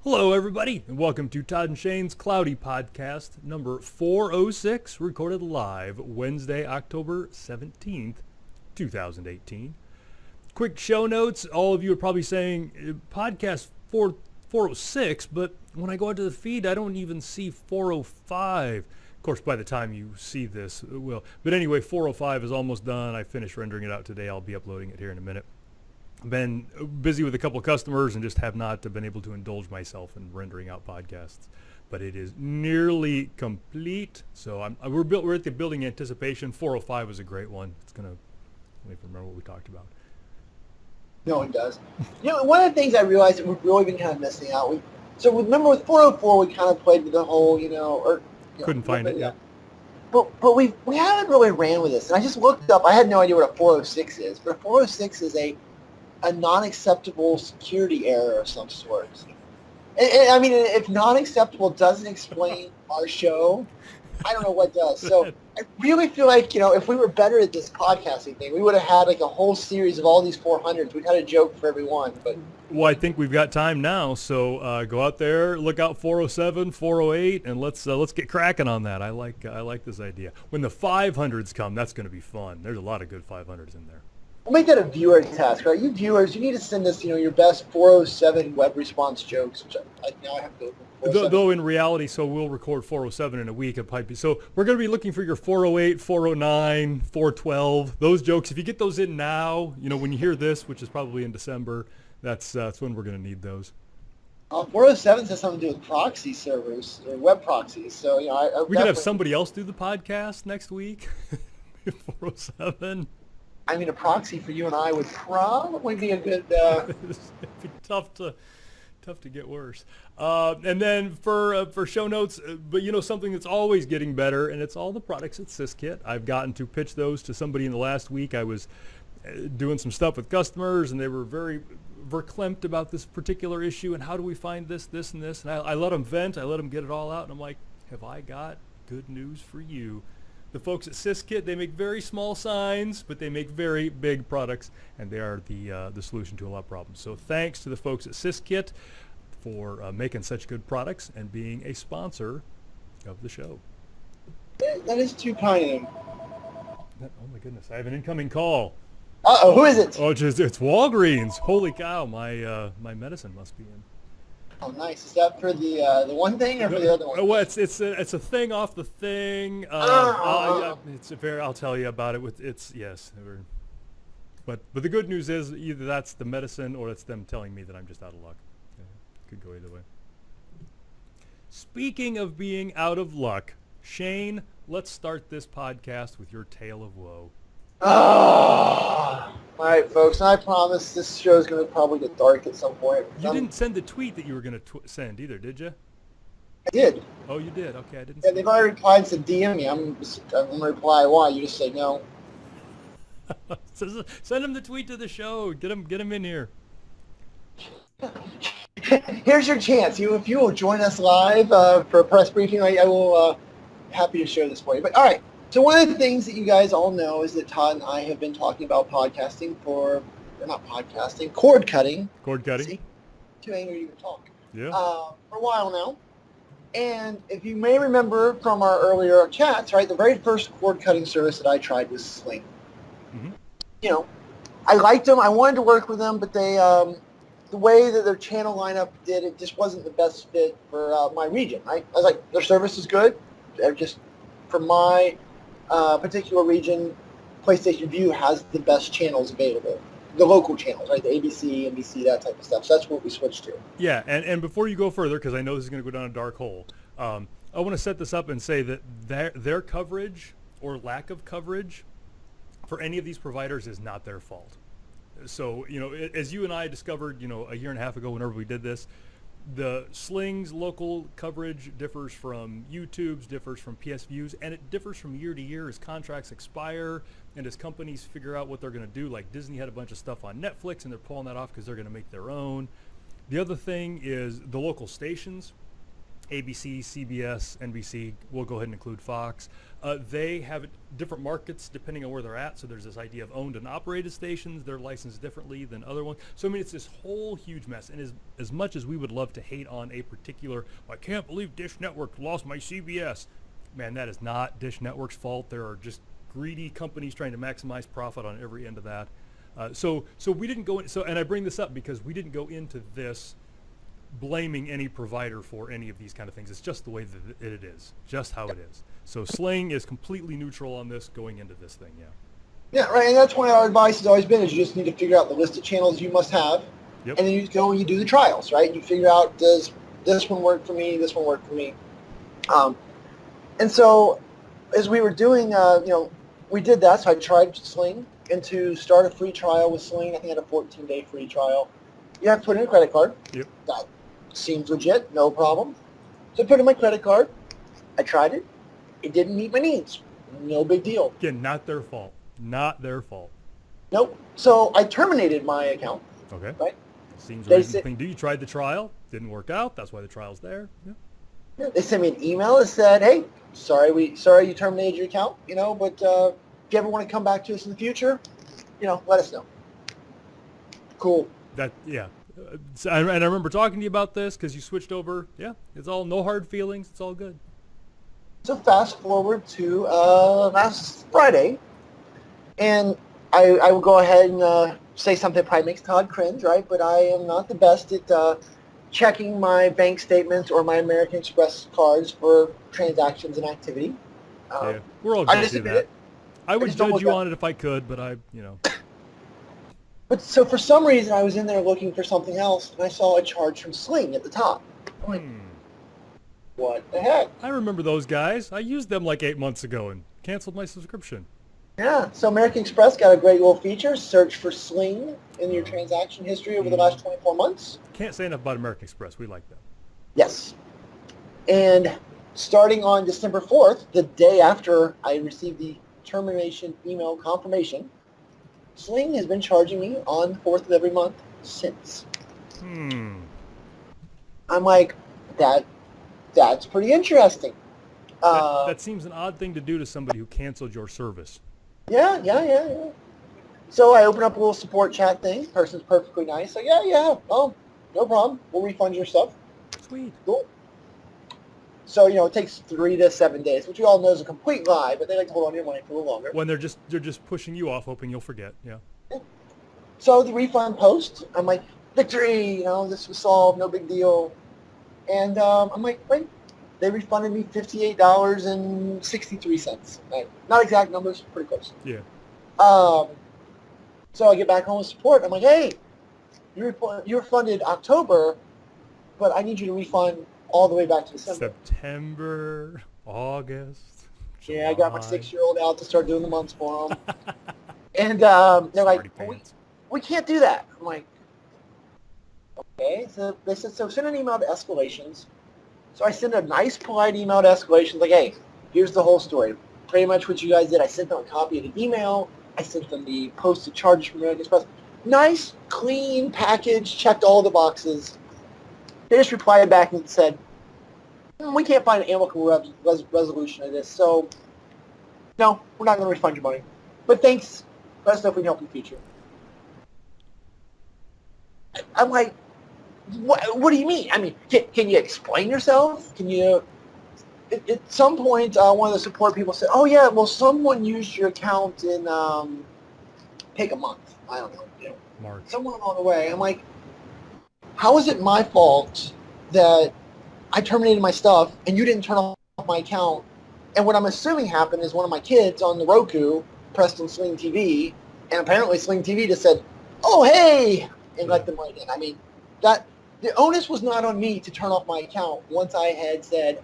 Hello, everybody, and welcome to Todd and Shane's Cloudy Podcast, number 406, recorded live Wednesday, October 17th, 2018. Quick show notes. All of you are probably saying podcast 406, but when I go out to the feed, I don't even see 405. Of course, by the time you see this, it will. But anyway, 405 is almost done. I finished rendering it out today. I'll be uploading it here in a minute. Been busy with a couple of customers and just have not been able to indulge myself in rendering out podcasts, but it is nearly complete. So we're at the building anticipation. 405 was a great one. It's gonna, let me remember what we talked about. No one does. One of the things I realized that we've really been kind of missing out. So remember with 404, we kind of played with the whole, Couldn't find it. Yeah. But we haven't really ran with this, and I just looked up. I had no idea what a 406 is, but a 406 is a non-acceptable security error of some sort. And I mean, if non-acceptable doesn't explain our show, I don't know what does. So I really feel like, if we were better at this podcasting thing, we would have had like a whole series of all these 400s. We'd had a joke for every one. But well, I think we've got time now. So go out there, look out 407, 408, and let's get cracking on that. I like this idea. When the 500s come, that's going to be fun. There's a lot of good 500s in there. We'll make that a viewer task, right? You viewers, you need to send us, your best 407 web response jokes, which now I have to go. Though in reality, so we'll record 407 in a week. So we're going to be looking for your 408, 409, 412, those jokes. If you get those in now, when you hear this, which is probably in December, that's when we're going to need those. 407 has something to do with proxy servers or web proxies. So, we could have somebody else do the podcast next week. 407. I mean, a proxy for you and I would probably be a good... It'd be tough to get worse. And then for show notes, but something that's always getting better, and it's all the products at SysKit. I've gotten to pitch those to somebody in the last week. I was doing some stuff with customers, and they were very verklempt about this particular issue, and how do we find this, and this? And I let them vent. I let them get it all out, and I'm like, have I got good news for you? The folks at SysKit, they make very small signs, but they make very big products, and they are the solution to a lot of problems. So thanks to the folks at SysKit for making such good products and being a sponsor of the show. That is too kind of him. Oh my goodness, I have an incoming call. Uh-oh, who is it? Oh, it's Walgreens. Holy cow, my medicine must be in. Oh, nice. Is that for the one thing or for the other one? Well, it's a thing off the thing. I'll tell you about it. Yes. But the good news is either that's the medicine or it's them telling me that I'm just out of luck. Could go either way. Speaking of being out of luck, Shane, let's start this podcast with your tale of woe. All right, folks. I promise this show is going to probably get dark at some point. You didn't send the tweet that you were going to send either, did you? I did. Oh, you did? Okay, I didn't. Yeah, they've already replied and said DM me. I'm going to reply. Why? You just say no. Send them the tweet to the show. Get them in here. Here's your chance. If you will join us live for a press briefing, I will happy to share this for you. But all right. So one of the things that you guys all know is that Todd and I have been talking about cord cutting. Cord cutting. See? Too angry to even talk. Yeah. For a while now. And if you may remember from our earlier chats, right, the very first cord cutting service that I tried was Sling. Mm-hmm. I liked them. I wanted to work with them, but they, the way that their channel lineup did, it just wasn't the best fit for my region, right? I was like, their service is good. They're just, for my particular region, PlayStation Vue has the best channels available. The local channels, right? The ABC, NBC, that type of stuff. So that's what we switched to. Yeah, and before you go further, because I know this is going to go down a dark hole, I want to set this up and say that their coverage or lack of coverage for any of these providers is not their fault. So, as you and I discovered, a year and a half ago whenever we did this, the Sling's local coverage differs from YouTube's, differs from PS View's, and it differs from year to year as contracts expire and as companies figure out what they're going to do. Like Disney had a bunch of stuff on Netflix, and they're pulling that off because they're going to make their own. The other thing is the local stations. ABC, CBS, NBC, we'll go ahead and include Fox. They have different markets depending on where they're at. So there's this idea of owned and operated stations. They're licensed differently than other ones. So, I mean, it's this whole huge mess. And as much as we would love to hate on a particular, I can't believe Dish Network lost my CBS. Man, that is not Dish Network's fault. There are just greedy companies trying to maximize profit on every end of that. So we didn't go in, and I bring this up because we didn't go into this blaming any provider for any of these kind of things. It's just the way that it is, just how it is. So Sling is completely neutral on this going into this thing, yeah. Yeah, right, and that's why our advice has always been is you just need to figure out the list of channels you must have, Yep. and then you go and you do the trials, right? You figure out, does this one work for me, this one work for me? And so as we were doing, we did that, so I tried Sling, and to start a free trial with Sling, I think I had a 14-day free trial. You have to put in a credit card. Yep. That seems legit, no problem. So I put in my credit card. I tried it. It didn't meet my needs. No big deal. Again, not their fault. Not their fault. Nope. So I terminated my account. Okay. Right? Seems a reasonable thing to do. You tried the trial. Didn't work out. That's why the trial's there. Yeah. Yeah, they sent me an email that said, hey, sorry you terminated your account, but if you ever want to come back to us in the future, let us know. Cool. Yeah. And I remember talking to you about this because you switched over. Yeah. It's all no hard feelings. It's all good. So fast forward to last Friday, and I will go ahead and say something that probably makes Todd cringe, right? But I am not the best at checking my bank statements or my American Express cards for transactions and activity. Yeah, we're all guilty of that. It. I would judge you on it if I could, but But so for some reason, I was in there looking for something else, and I saw a charge from Sling at the top. I'm like, what the heck? I remember those guys. I used them like 8 months ago and canceled my subscription. Yeah, so American Express got a great little feature, search for Sling in your transaction history over the last 24 months. Can't say enough about American Express. We like them. Yes. And starting on December 4th, the day after I received the termination email confirmation, Sling has been charging me on the 4th of every month since. I'm like, that's pretty interesting. That seems an odd thing to do to somebody who canceled your service. Yeah. So I open up a little support chat thing. Person's perfectly nice. So yeah. Oh, no problem. We'll refund your stuff. Sweet. Cool. So, it takes 3 to 7 days, which we all know is a complete lie, but they like to hold on to your money for a little longer. When they're just pushing you off, hoping you'll forget. Yeah. So the refund post, I'm like, victory, this was solved, no big deal. And I'm like, wait, they refunded me $58.63. Right? Not exact numbers, pretty close. Yeah. So I get back home with support. I'm like, hey, you refunded October, but I need you to refund all the way back to December. September, August. Yeah, I got my 6-year-old out to start doing the months for them. And they're like, we can't do that. I'm like, okay. So they said, so send an email to escalations. So I sent a nice, polite email to escalations like, hey, here's the whole story. Pretty much what you guys did. I sent them a copy of the email. I sent them the posted charges from American Express. Nice, clean package, checked all the boxes. They just replied back and said, we can't find an amicable resolution of this, so no, we're not going to refund your money. But thanks. Let us know if we can help in the future. I'm like, what do you mean? I mean, can you explain yourself? Can you... At some point, one of the support people said, oh, yeah, well, someone used your account in, take a month. I don't know. March. Someone along the way. I'm like, how is it my fault that I terminated my stuff and you didn't turn off my account? And what I'm assuming happened is one of my kids on the Roku pressed on Sling TV, and apparently Sling TV just said, oh, hey, and let them right in. I mean, the onus was not on me to turn off my account once I had said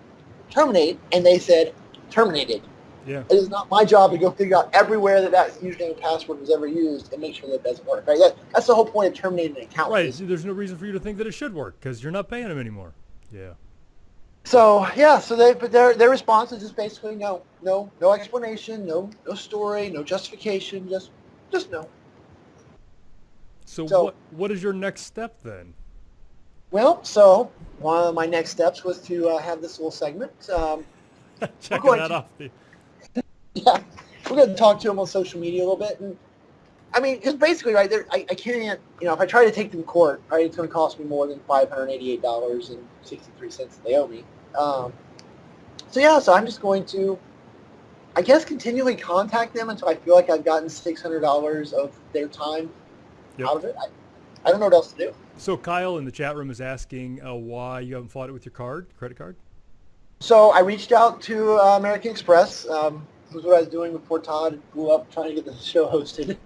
terminate, and they said terminated. Yeah. It is not my job to go figure out everywhere that username and password was ever used and make sure that it doesn't work. Right? That's the whole point of terminating an account. Right. There's no reason for you to think that it should work because you're not paying them anymore. Yeah. So their response is just basically no explanation, no story, no justification, just no. So what is your next step then? Well, so one of my next steps was to have this little segment. Checking that off. Yeah, we're going to talk to him on social media a little bit. And I mean, because basically, right, I can't, if I try to take them to court, right, it's going to cost me more than $588.63 that they owe me. So I'm just going to, I guess, continually contact them until I feel like I've gotten $600 of their time out of it. I don't know what else to do. So Kyle in the chat room is asking why you haven't fought it with your credit card? So I reached out to American Express. This was what I was doing before Todd blew up trying to get the show hosted.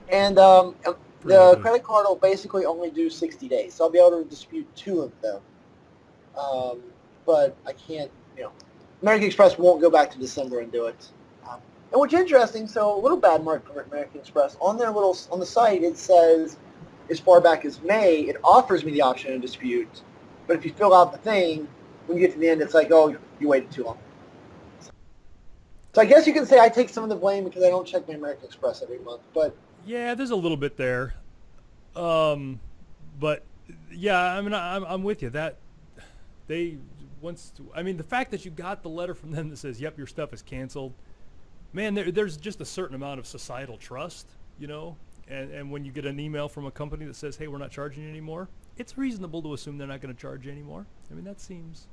And the credit card will basically only do 60 days. So I'll be able to dispute 2 of them. But I can't, American Express won't go back to December and do it. And what's interesting, so a little bad mark for American Express. On the site, it says, as far back as May, it offers me the option to dispute. But if you fill out the thing, when you get to the end, it's like, oh, you waited too long. So I guess you can say I take some of the blame because I don't check my American Express every month. But yeah, there's a little bit there. But yeah, I mean, I'm with you. That the fact that you got the letter from them that says, "Yep, your stuff is canceled." Man, there's just a certain amount of societal trust, And when you get an email from a company that says, "Hey, we're not charging you anymore," it's reasonable to assume they're not going to charge you anymore. I mean, that seems.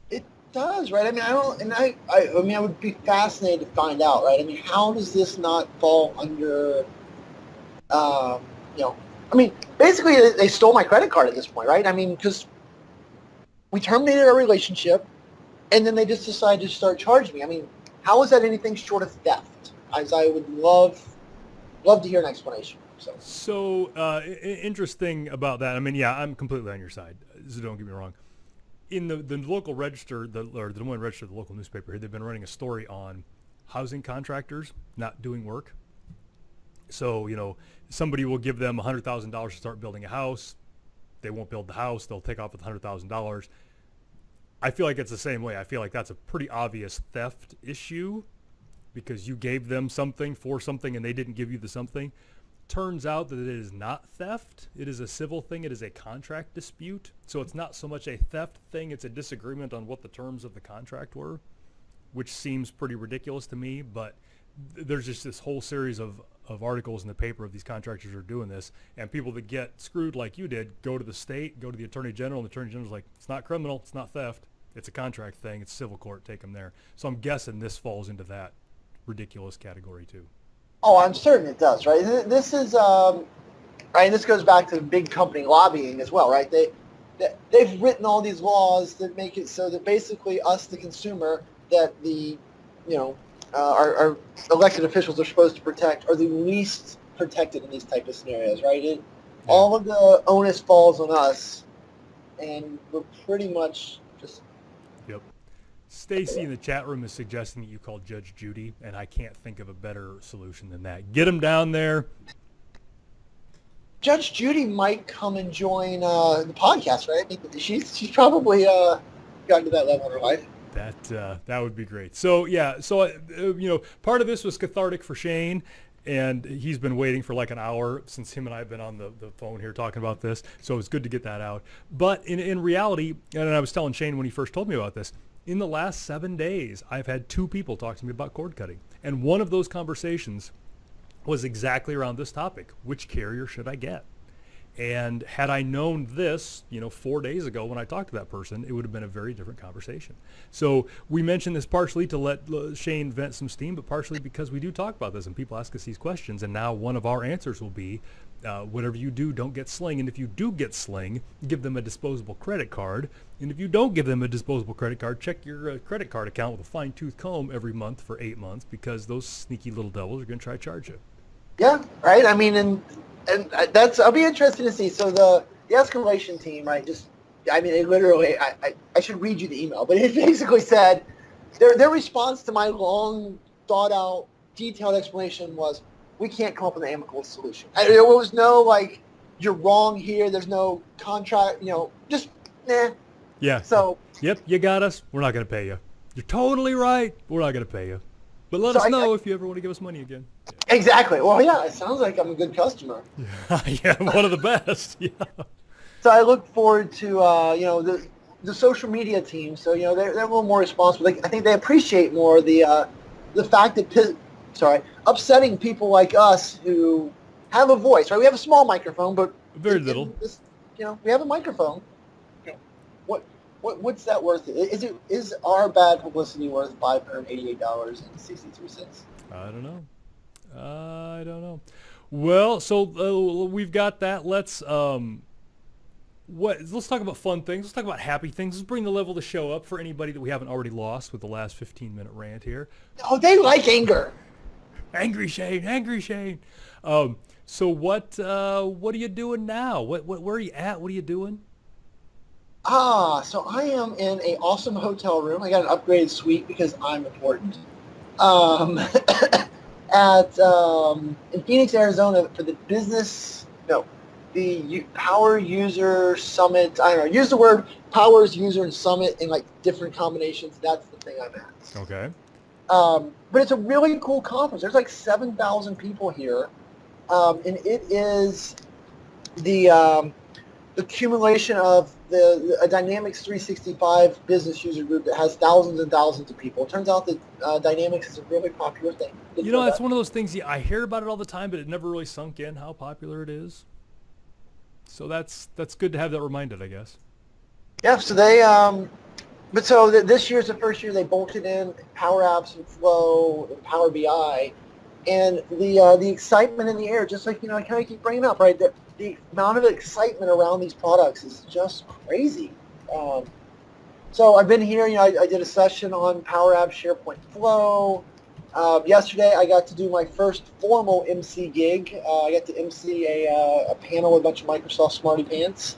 It does, right? I mean, I would be fascinated to find out, right? I mean, how does this not fall under, basically they stole my credit card at this point, right? I mean, because we terminated our relationship, and then they just decided to start charging me. I mean, how is that anything short of theft? As I would love to hear an explanation. So interesting about that. I mean, yeah, I'm completely on your side. So don't get me wrong. In the local register, the Des Moines Register, the local newspaper here, they've been running a story on housing contractors not doing work. So, somebody will give them $100,000 to start building a house. They won't build the house. They'll take off with $100,000. I feel like it's the same way. I feel like that's a pretty obvious theft issue because you gave them something for something and they didn't give you the something. Turns out that it is not theft. It is a civil thing. It is a contract dispute. So it's not so much a theft thing. It's a disagreement on what the terms of the contract were, which seems pretty ridiculous to me. But there's just this whole series of articles in the paper of these contractors are doing this. And people that get screwed like you did go to the state, go to the attorney general, and the attorney general's like, it's not criminal. It's not theft. It's a contract thing. It's civil court. Take them there. So I'm guessing this falls into that ridiculous category too. Oh, I'm certain it does, right? This is, right, this goes back to big company lobbying as well, right? They've written all these laws that make it so that basically us, the consumer, that our elected officials are supposed to protect are the least protected in these type of scenarios, right? All of the onus falls on us, and we're pretty much just... Yep. Stacy in the chat room is suggesting that you call Judge Judy, and I can't think of a better solution than that. Get him down there. Judge Judy might come and join the podcast, right? I mean, she's probably gotten to that level in her life. That would be great. So yeah, part of this was cathartic for Shane, and he's been waiting for like an hour since him and I have been on the phone here talking about this. So it's good to get that out. But in reality, and I was telling Shane when he first told me about this, in the last 7 days, I've had 2 people talk to me about cord cutting. And one of those conversations was exactly around this topic. Which carrier should I get? And had I known this, 4 days ago when I talked to that person, it would have been a very different conversation. So we mentioned this partially to let Shane vent some steam, but partially because we do talk about this and people ask us these questions. And now one of our answers will be, whatever you do, don't get Sling. And if you do get Sling, give them a disposable credit card. And if you don't give them a disposable credit card, check your credit card account with a fine-tooth comb every month for 8 months because those sneaky little devils are going to try to charge you. Yeah, right. I mean, and I'll be interested to see. So the escalation team, right? They literally, I should read you the email, but it basically said their response to my long, thought out, detailed explanation was, we can't come up with an amicable solution. There was no you're wrong here. There's no contract. Just nah. Yeah. So. Yep, you got us. We're not going to pay you. You're totally right. We're not going to pay you. But let us know if you ever want to give us money again. Yeah. Exactly. Well, yeah, it sounds like I'm a good customer. Yeah, one of the best. Yeah. So I look forward to the social media team. So they're a little more responsible. I think they appreciate more the fact that upsetting people like us who have a voice. Right, we have a small microphone, but very little. We have a microphone. What's that worth? Is our bad publicity worth $588.63? I don't know. Well, so we've got that. Let's talk about fun things. Let's talk about happy things. Let's bring the level of the show up for anybody that we haven't already lost with the last 15-minute rant here. Oh, they like anger. Angry Shane. So what are you doing now? Where are you at? What are you doing? So I am in an awesome hotel room. I got an upgraded suite because I'm important. In Phoenix, Arizona, for the Power User Summit. I don't know. Use the word Powers User and Summit in like different combinations. That's the thing I'm at. Okay. But it's a really cool conference. There's like 7,000 people here, and it is the accumulation of a Dynamics 365 business user group that has thousands and thousands of people. It turns out that Dynamics is a really popular thing. That's one of those things. I hear about it all the time, but it never really sunk in how popular it is. So that's good to have that reminded, I guess. Yeah. So they this year's the first year they bolted in Power Apps and Flow and Power BI, and the excitement in the air, just like I kind of keep bringing up, right? The amount of excitement around these products is just crazy. So I've been here. I did a session on Power Apps, SharePoint Flow. Yesterday, I got to do my first formal MC gig. I got to MC a panel with a bunch of Microsoft Smarty Pants.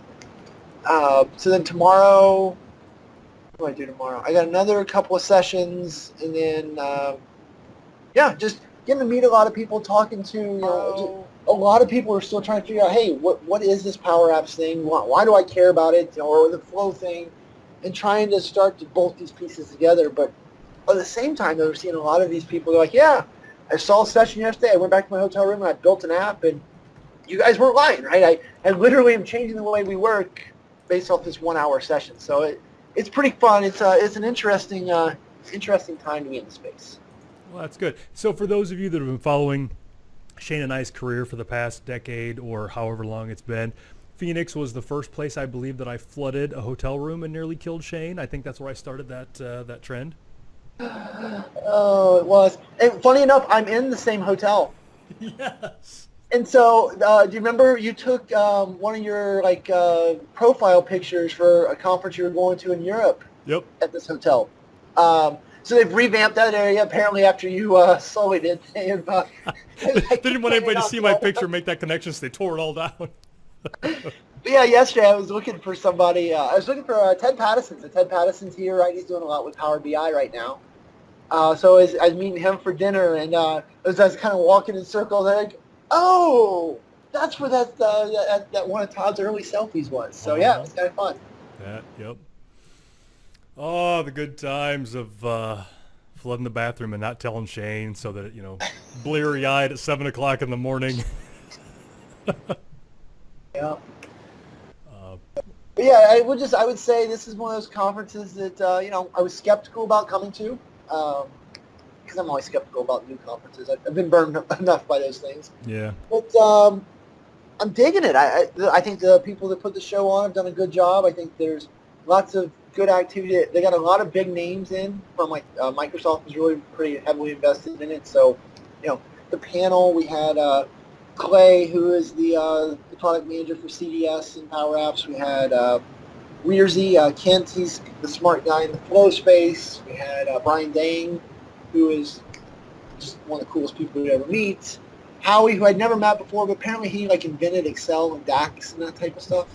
So then tomorrow, what do I do tomorrow? I got another couple of sessions, and then just getting to meet a lot of people, talking to a lot of people are still trying to figure out, hey, what is this Power Apps thing? Why do I care about it? Or the Flow thing, and trying to start to bolt these pieces together. But at the same time, they're seeing a lot of these people. They're like, yeah, I saw a session yesterday. I went back to my hotel room and I built an app, and you guys weren't lying, right? I literally am changing the way we work based off this 1 hour session. So it's pretty fun. It's an interesting time to be in the space. Well, that's good. So for those of you that have been following Shane and I's career for the past decade or however long it's been, Phoenix was the first place I believe that I flooded a hotel room and nearly killed Shane. I think that's where I started that trend. Oh, it was. And funny enough, I'm in the same hotel. Yes. And so, do you remember you took one of your profile pictures for a conference you were going to in Europe? Yep. At this hotel. So they've revamped that area. Apparently, after you sullied it, they didn't want anybody to see my picture, make that connection, so they tore it all down. But yeah, yesterday I was looking for somebody. I was looking for Ted Pattison's. Ted Pattison's here, right? He's doing a lot with Power BI right now. So I was meeting him for dinner, and as I was kind of walking in circles, I'm like, oh, that's where that one of Todd's early selfies was. So yeah, it was kind of fun. Yep. Oh, the good times of flooding the bathroom and not telling Shane so that, bleary-eyed at 7 o'clock in the morning. Yeah. But yeah, I would say this is one of those conferences that, I was skeptical about coming to, because I'm always skeptical about new conferences. I've been burned enough by those things. Yeah. But I'm digging it. I think the people that put the show on have done a good job. I think there's lots of good activity. They got a lot of big names in from Microsoft is really pretty heavily invested in it. So, the panel, we had Clay, who is the product manager for CDS and Power Apps. We had Weirzy, Kent, he's the smart guy in the Flow space. We had Brian Dang, who is just one of the coolest people you'd ever meet. Howie, who I'd never met before, but apparently he invented Excel and DAX and that type of stuff.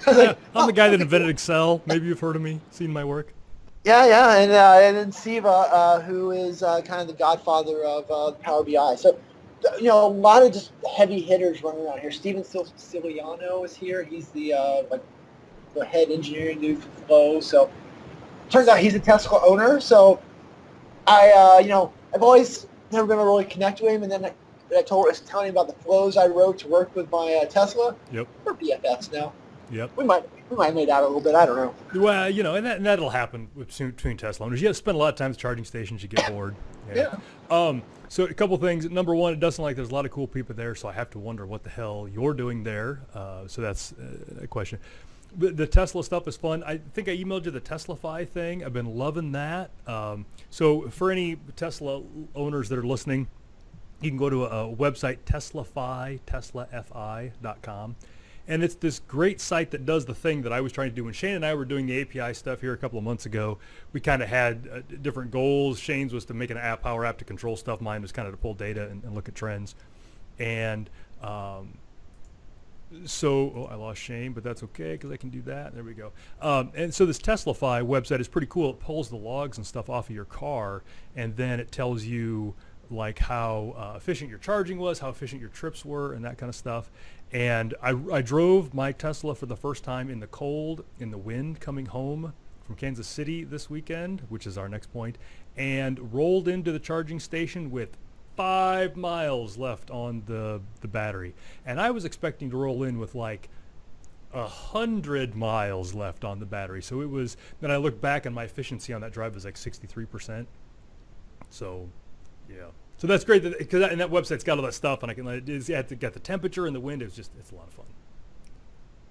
I'm the guy that invented Excel. Maybe you've heard of me, seen my work. Yeah, and then Siva, who is kind of the godfather of Power BI. So, a lot of just heavy hitters running around here. Steven Siciliano is here. He's the head engineering dude for Flow. So, turns out he's a Tesla owner. So, I've always never been able to really connect with him. And then I was telling him about the flows I wrote to work with my Tesla. Yep. We're BFFs now. Yep. We might have made out a little bit. I don't know. Well, and that'll happen between Tesla owners. You have to spend a lot of time at charging stations. You get bored. Yeah. So a couple things. Number one, it doesn't like there's a lot of cool people there, so I have to wonder what the hell you're doing there. So that's a question. The Tesla stuff is fun. I think I emailed you the Teslafy thing. I've been loving that. So for any Tesla owners that are listening, you can go to a website, teslafy.com. And it's this great site that does the thing that I was trying to do. When Shane and I were doing the API stuff here a couple of months ago, we kind of had different goals. Shane's was to make an power app to control stuff. Mine was kind of to pull data and look at trends. And I lost Shane, but that's okay because I can do that. There we go. And so this Teslafy website is pretty cool. It pulls the logs and stuff off of your car, and then it tells you like how efficient your charging was, how efficient your trips were, and that kind of stuff. And I drove my Tesla for the first time in the cold, in the wind, coming home from Kansas City this weekend, which is our next point, and rolled into the charging station with 5 miles left on the battery. And I was expecting to roll in with like 100 miles left on the battery. So it was, then I looked back and my efficiency on that drive was like 63%. So, yeah. So that's great because that website's got all that stuff, and I can get the temperature and the wind. It's a lot of fun.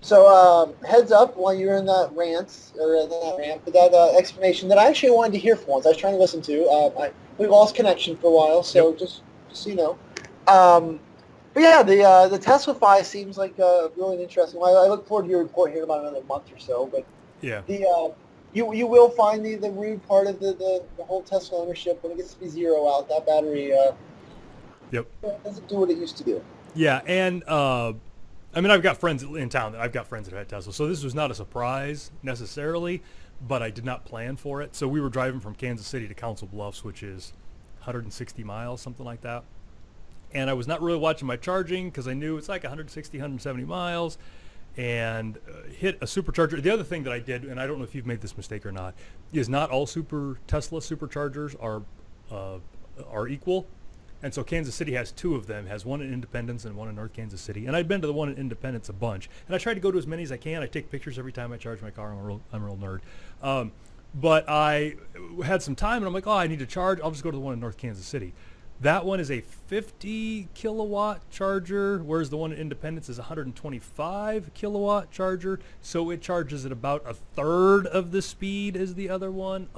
So heads up while you're in that rant but that explanation that I actually wanted to hear for once. I was trying to listen to. We lost connection for a while, so Yep. just so you know. But yeah, the Teslafy seems like really interesting. I look forward to your report here in about another month or so. But Yeah. You will find the rude part of the whole Tesla ownership when it gets to be zero out. That battery Yep. doesn't do what it used to do. Yeah, and I mean, I've got friends in town. I've got friends that have had Tesla, so this was not a surprise necessarily, but I did not plan for it. So we were driving from Kansas City to Council Bluffs, which is 160 miles, something like that. And I was not really watching my charging because I knew it's like 160, 170 miles, and hit a supercharger. The other thing that I did, and I don't know if you've made this mistake or not, is not all Tesla superchargers are equal. And so Kansas City has 2 of them, has one in Independence and one in North Kansas City. And I'd been to the one in Independence a bunch. And I try to go to as many as I can. I take pictures every time I charge my car. I'm a real nerd. But I had some time, and I'm like, I need to charge. I'll just go to the one in North Kansas City. That one is a 50 kilowatt charger, whereas the one in Independence is a 125 kilowatt charger. So it charges at about a third of the speed as the other one.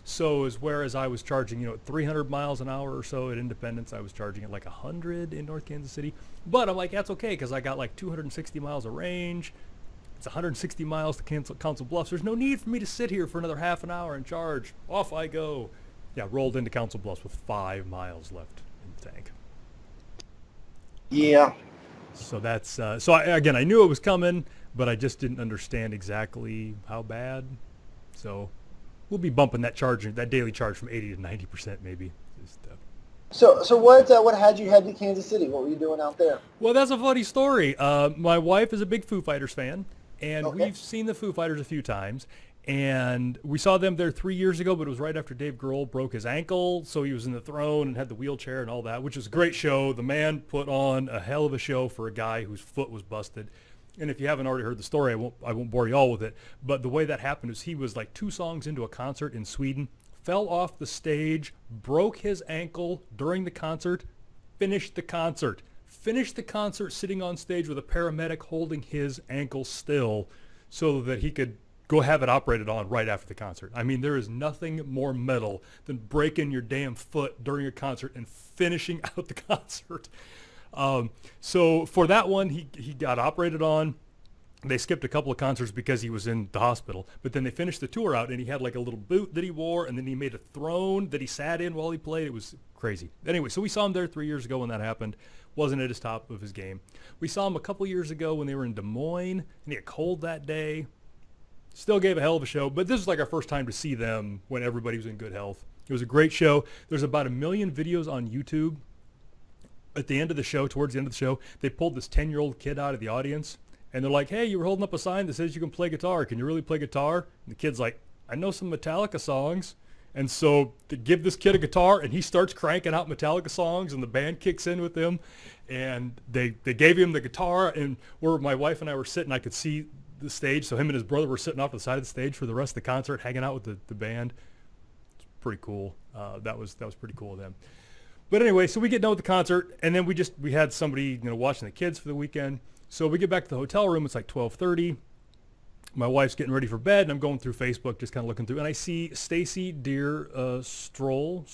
So whereas I was charging, 300 miles an hour or so at Independence, I was charging at like 100 in North Kansas City. But I'm like, that's okay because I got like 260 miles of range. It's 160 miles to Council Bluffs. There's no need for me to sit here for another half an hour and charge. Off I go. Yeah, rolled into Council Bluffs with 5 miles left in the tank. Yeah. So that's I knew it was coming, but I just didn't understand exactly how bad. So we'll be bumping that daily charge from 80 to 90% maybe. So what had you head to Kansas City? What were you doing out there? Well, that's a funny story. My wife is a big Foo Fighters fan, and Okay. we've seen the Foo Fighters a few times. And we saw them there 3 years ago, but it was right after Dave Grohl broke his ankle, so he was in the throne and had the wheelchair and all that, which was a great show. The man put on a hell of a show for a guy whose foot was busted. And if you haven't already heard the story, I won't bore you all with it. But the way that happened is he was like 2 songs into a concert in Sweden, fell off the stage, broke his ankle during the concert, finished the concert sitting on stage with a paramedic holding his ankle still so that he could go have it operated on right after the concert. I mean, there is nothing more metal than breaking your damn foot during a concert and finishing out the concert. So for that one, he got operated on. They skipped a couple of concerts because he was in the hospital, but then they finished the tour out and he had like a little boot that he wore, and then he made a throne that he sat in while he played. It was crazy. Anyway, so we saw him there 3 years ago when that happened. Wasn't at his top of his game. We saw him a couple years ago when they were in Des Moines, and he got cold that day. Still gave a hell of a show, but this was like our first time to see them when everybody was in good health. It was a great show. There's about 1 million videos on YouTube. At the end of the show, towards the end of the show, they pulled this 10-year-old kid out of the audience, and they're like, hey, you were holding up a sign that says you can play guitar. Can you really play guitar? And the kid's like, I know some Metallica songs. And so to give this kid a guitar, and he starts cranking out Metallica songs, and the band kicks in with him, and they gave him the guitar, and where my wife and I were sitting, I could see the stage. So him and his brother were sitting off the side of the stage for the rest of the concert, hanging out with the band. It's pretty cool. That was pretty cool of them. But anyway, so we get done with the concert, and then we had somebody watching the kids for the weekend. So we get back to the hotel room. It's like 12:30. My wife's getting ready for bed, and I'm going through Facebook, just kind of looking through, and I see Stacy Deer Stroll,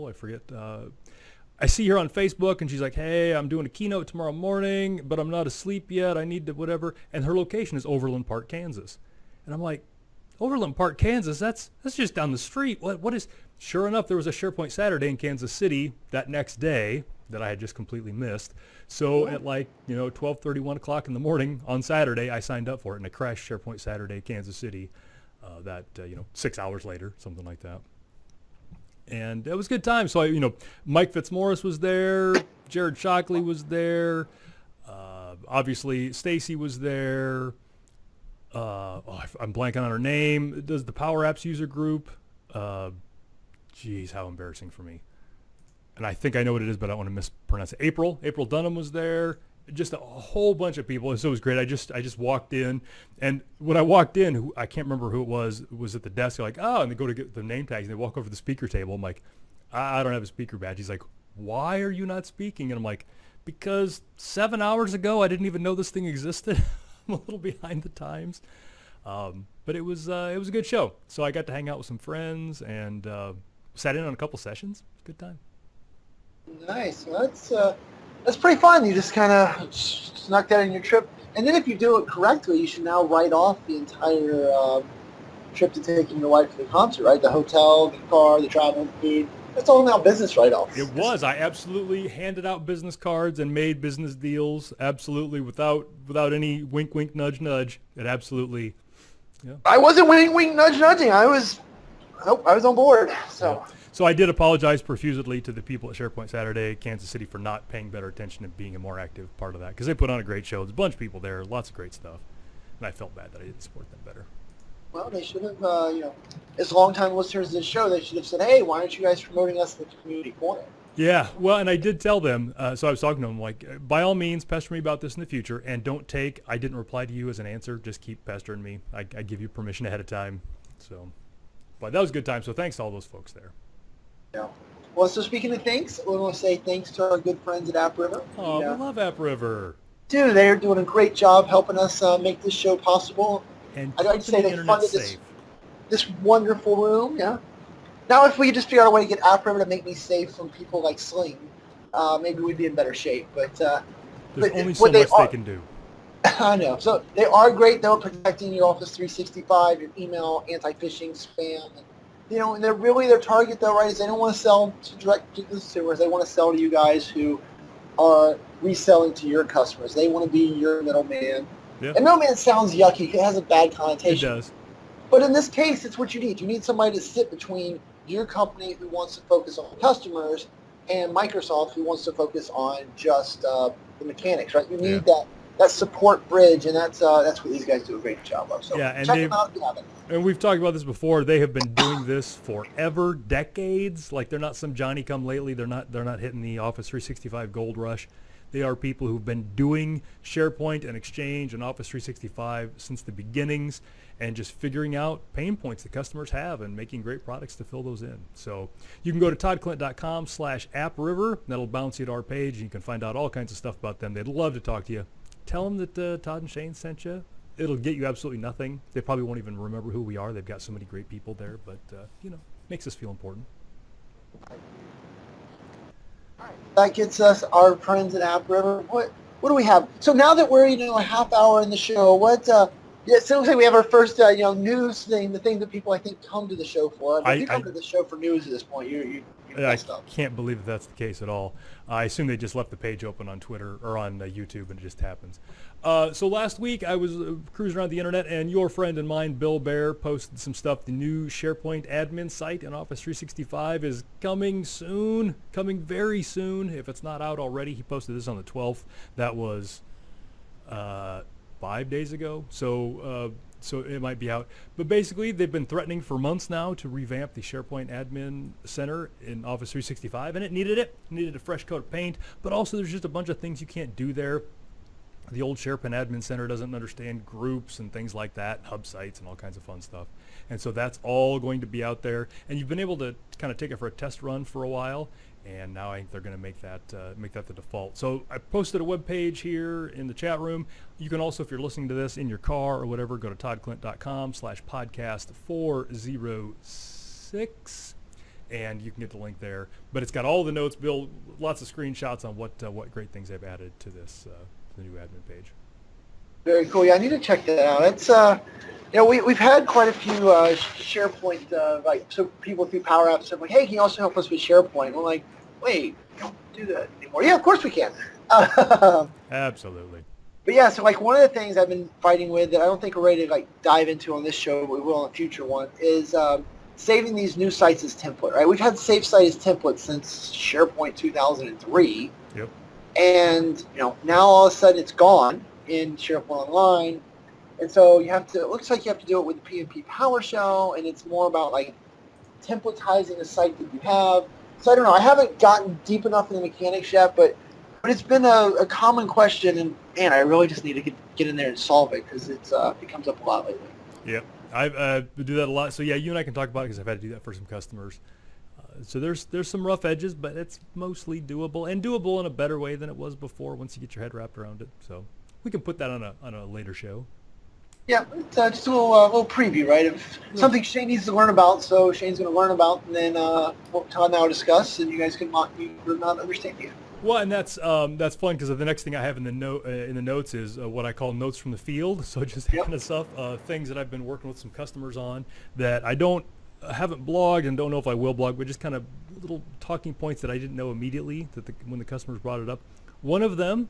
I forget. I see her on Facebook, and she's like, hey, I'm doing a keynote tomorrow morning, but I'm not asleep yet. I need to whatever. And her location is Overland Park, Kansas. And I'm like, Overland Park, Kansas? That's just down the street. What is? Sure enough, there was a SharePoint Saturday in Kansas City that next day that I had just completely missed. So at 12:30, 1 o'clock in the morning on Saturday, I signed up for it, and I crashed SharePoint Saturday, Kansas City, 6 hours later, something like that. And it was a good time. So Mike Fitzmaurice was there, Jared Shockley was there, obviously Stacy was there. I'm blanking on her name. It does the Power Apps user group. Geez, how embarrassing for me. And I think I know what it is, but I don't want to mispronounce it. April Dunham was there. Just a whole bunch of people. So it was great. I just walked in, and when I walked in, I can't remember who it was at the desk. They're like, oh, and they go to get the name tags, and they walk over to the speaker table. I'm like, I don't have a speaker badge. He's like, why are you not speaking? And I'm like, because 7 hours ago, I didn't even know this thing existed. I'm a little behind the times. But it was a good show. So I got to hang out with some friends and sat in on a couple sessions. It was a good time. Nice. Well, that's pretty fun. You just kind of snuck that in your trip. And then if you do it correctly, you should now write off the entire trip to taking your wife to the concert, right? The hotel, the car, the travel, the food. That's all now business write-offs. It was. I absolutely handed out business cards and made business deals. Absolutely, without any wink, wink, nudge, nudge. It absolutely. Yeah. I wasn't wink, wink, nudge, nudging. I was on board. So. Yeah. So I did apologize profusely to the people at SharePoint Saturday, Kansas City, for not paying better attention and being a more active part of that, because they put on a great show. There's a bunch of people there, lots of great stuff, and I felt bad that I didn't support them better. Well, they should have, as longtime listeners of this show, they should have said, hey, why aren't you guys promoting us in the community corner? Yeah, well, and I did tell them, so I was talking to them, like, by all means, pester me about this in the future, and don't take, I didn't reply to you as an answer, just keep pestering me. I give you permission ahead of time. So, but that was a good time, so thanks to all those folks there. Yeah. Well, so speaking of thanks, we want to say thanks to our good friends at App River. Oh, we love App River. Dude, they're doing a great job helping us make this show possible. And I'd say they funded this wonderful room, yeah. Now, if we could just figure out a way to get App River to make me safe from people like Sling, maybe we'd be in better shape. But there's only so much they can do. I know. So they are great, though, protecting your Office 365, your email, anti-phishing, spam. And they're really their target, though, right, is they don't want to sell to direct to consumers. They want to sell to you guys who are reselling to your customers. They want to be your middleman. Yeah. And middleman sounds yucky. It has a bad connotation. It does. But in this case, it's what you need. You need somebody to sit between your company who wants to focus on customers and Microsoft who wants to focus on just the mechanics, right? You need that support bridge, and that's what these guys do a great job of. So and check them out if you haven't. And we've talked about this before. They have been doing this forever, decades. Like, they're not some Johnny-come-lately. They're not hitting the Office 365 gold rush. They are people who've been doing SharePoint and Exchange and Office 365 since the beginnings, and just figuring out pain points that customers have and making great products to fill those in. So you can go to toddclint.com/appriver. That'll bounce you to our page, and you can find out all kinds of stuff about them. They'd love to talk to you. Tell them that Todd and Shane sent you. It'll get you absolutely nothing. They probably won't even remember who we are. They've got so many great people there, but makes us feel important. That gets us our friends at App River. What do we have? So now that we're a half hour in the show, so it looks like we have our first news thing, the thing that people I think come to the show for. If you come to the show for news at this point, you're messed up. I can't believe that's the case at all. I assume they just left the page open on Twitter or on YouTube, and it just happens. So last week I was cruising around the internet, and your friend and mine, Bill Bear, posted some stuff. The new SharePoint admin site in Office 365 is coming soon, coming very soon. If it's not out already, he posted this on the 12th. That was 5 days ago. So so it might be out. But basically, they've been threatening for months now to revamp the SharePoint Admin Center in Office 365, and it needed it. It needed a fresh coat of paint, but also there's just a bunch of things you can't do there. The old SharePoint Admin Center doesn't understand groups and things like that, hub sites and all kinds of fun stuff. And so that's all going to be out there. And you've been able to kind of take it for a test run for a while, and now I think they're going to make that the default. So I posted a web page here in the chat room. You can also, if you're listening to this in your car or whatever, go to toddclint.com/podcast406, and you can get the link there. But it's got all the notes, Bill, lots of screenshots on what great things they've added to this the new admin page. Very cool. Yeah, I need to check that out. It's we've had quite a few SharePoint so people through Power Apps said like, hey, can you also help us with SharePoint? I'm like, wait, we don't do that anymore. Yeah, of course we can. Absolutely. But yeah, so like one of the things I've been fighting with that I don't think we're ready to like dive into on this show, but we will on a future one, is saving these new sites as template. Right? We've had save site as template since SharePoint 2003. Yep. And now all of a sudden it's gone in SharePoint Online, and so you have to. It looks like you have to do it with the PnP PowerShell, and it's more about like templatizing a site that you have. So I don't know. I haven't gotten deep enough in the mechanics yet, but it's been a common question, and man, I really just need to get in there and solve it because it comes up a lot lately. Yep, I do that a lot. So yeah, you and I can talk about it because I've had to do that for some customers. So there's some rough edges, but it's mostly doable, and doable in a better way than it was before once you get your head wrapped around it. So we can put that on a later show. Yeah, it's just a little preview, right, of something Shane needs to learn about. So Shane's going to learn about, and then Todd and I will discuss, and you guys can mock me for not understanding it. Well, and that's fun because the next thing I have in the notes is what I call notes from the field. So just kind of stuff, things that I've been working with some customers on that I haven't blogged and don't know if I will blog, but just kind of little talking points that I didn't know immediately when the customers brought it up. One of them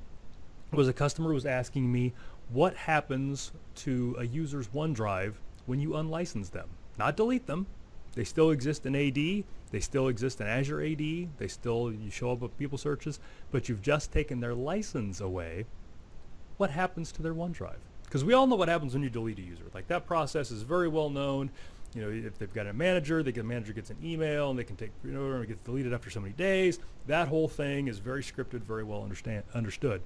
was a customer was asking me what happens to a user's OneDrive when you unlicense them. Not delete them. They still exist in AD. They still exist in Azure AD. You show up with people searches, but you've just taken their license away. What happens to their OneDrive? Because we all know what happens when you delete a user. Like that process is very well known. If they've got a manager, the manager gets an email and they can take, and it gets deleted after so many days. That whole thing is very scripted, very well understood.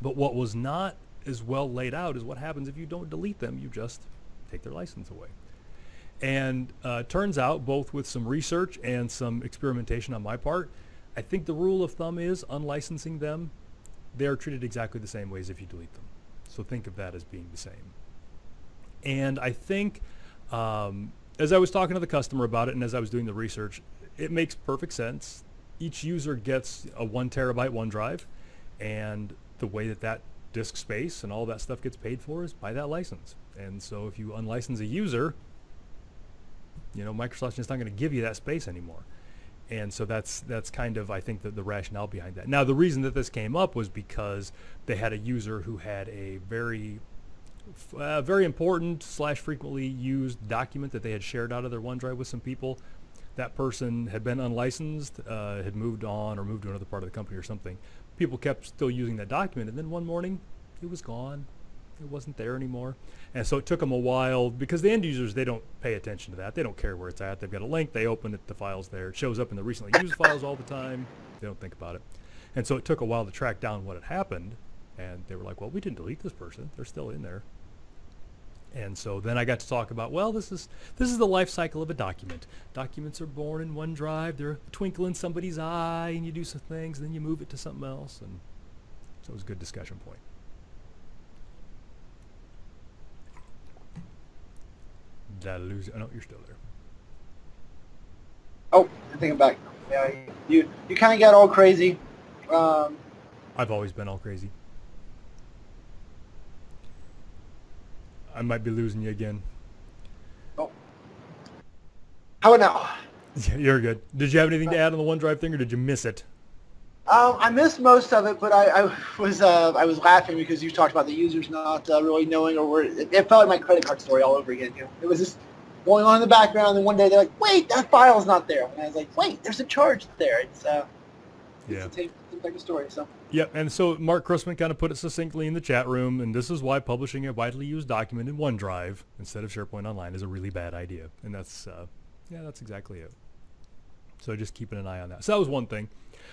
But what was not as well laid out is what happens if you don't delete them, you just take their license away. And turns out, both with some research and some experimentation on my part, I think the rule of thumb is unlicensing them, they are treated exactly the same way as if you delete them. So think of that as being the same. And I think as I was talking to the customer about it and as I was doing the research, it makes perfect sense. Each user gets a 1 terabyte OneDrive, and the way that disk space and all that stuff gets paid for is by that license. And so if you unlicense a user, Microsoft's just not going to give you that space anymore. And so that's kind of, I think, the rationale behind that. Now, the reason that this came up was because they had a user who had a very important / frequently used document that they had shared out of their OneDrive with some people. That person had been unlicensed, had moved on or moved to another part of the company or something. People kept still using that document, and then one morning it was gone. It wasn't there anymore. And so it took them a while, because the end users, they don't pay attention to that. They don't care where it's at. They've got a link. They open it. The file's there. It shows up in the recently used files all the time. They don't think about it. And so it took a while to track down what had happened. And they were like, well, we didn't delete this person. They're still in there. And so then I got to talk about, well, this is the life cycle of a document. Documents are born in OneDrive. They're a twinkle in somebody's eye, and you do some things, and then you move it to something else. And so it was a good discussion point. Did I lose it? Oh, no, you're still there. Oh, I think I'm back. Yeah, you kind of got all crazy. I've always been all crazy. I might be losing you again. Oh. How about now? You're good. Did you have anything to add on the OneDrive thing, or did you miss it? I missed most of it, but I was laughing because you talked about the users not really knowing, or it felt like my credit card story all over again. It was just going on in the background, and one day they're like, "Wait, that file's not there," and I was like, "Wait, there's a charge there." It's the same type of story. So Yep, and so Mark Chrisman kind of put it succinctly in the chat room, and this is why publishing a widely used document in OneDrive instead of SharePoint Online is a really bad idea. And that's, that's exactly it. So just keeping an eye on that. So that was one thing.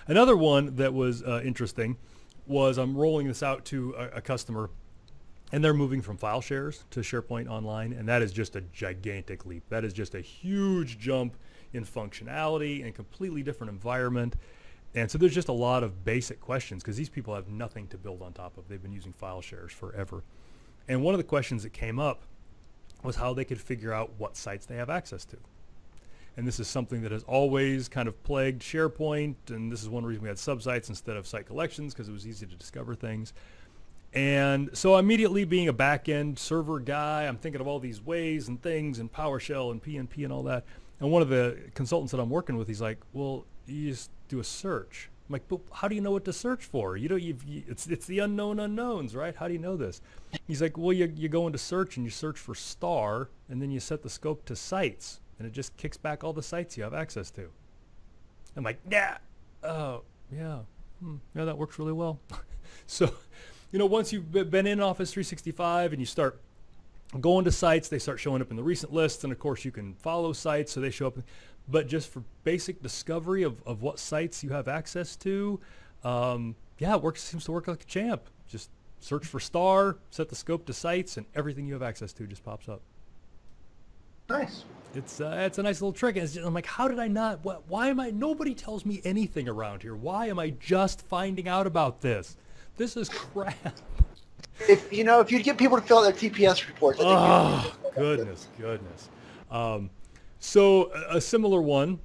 Another one that was interesting was I'm rolling this out to a customer, and they're moving from file shares to SharePoint Online, and that is just a gigantic leap. That is just a huge jump in functionality and completely different environment. And so there's just a lot of basic questions because these people have nothing to build on top of. They've been using file shares forever. And one of the questions that came up was how they could figure out what sites they have access to. And this is something that has always kind of plagued SharePoint, and this is one reason we had subsites instead of site collections, because it was easy to discover things. And so immediately, being a back-end server guy, I'm thinking of all these ways and things and PowerShell and PNP and all that. And one of the consultants that I'm working with, he's like, well, you just do a search. I'm like, but how do you know what to search for? It's the unknown unknowns, right? How do you know this? He's like, well, you go into search and you search for star, and then you set the scope to sites, and it just kicks back all the sites you have access to. I'm like, yeah, oh, yeah, yeah, that works really well. So, once you've been in Office 365 and you start going to sites, they start showing up in the recent lists, and of course you can follow sites, so they show up. But just for basic discovery of what sites you have access to, it seems to work like a champ. Just search for star, set the scope to sites, and everything you have access to just pops up. Nice. It's a nice little trick. And I'm like, how did I not? Why am I? Nobody tells me anything around here. Why am I just finding out about this? This is crap. If you'd get people to fill out their TPS reports. Goodness. So a similar one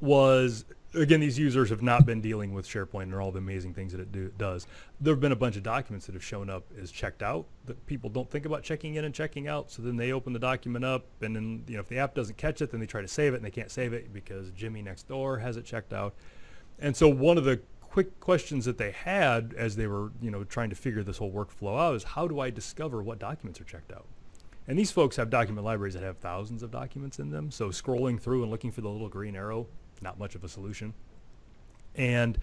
was, again, these users have not been dealing with SharePoint and all the amazing things that it does. There have been a bunch of documents that have shown up as checked out that people don't think about checking in and checking out. So then they open the document up, and then if the app doesn't catch it, then they try to save it, and they can't save it because Jimmy next door has it checked out. And so one of the quick questions that they had as they were trying to figure this whole workflow out is, how do I discover what documents are checked out? And these folks have document libraries that have thousands of documents in them. So scrolling through and looking for the little green arrow, not much of a solution. And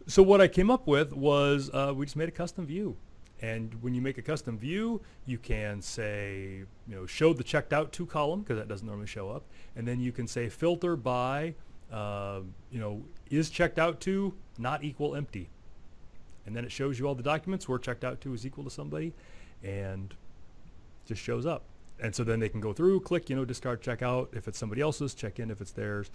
so what I came up with was we just made a custom view. And when you make a custom view, you can say, show the checked out to column, because that doesn't normally show up. And then you can say filter by, is checked out to not equal empty. And then it shows you all the documents where checked out to is equal to somebody, and just shows up. And so then they can go through, click, discard, check out if it's somebody else's, check in if it's theirs.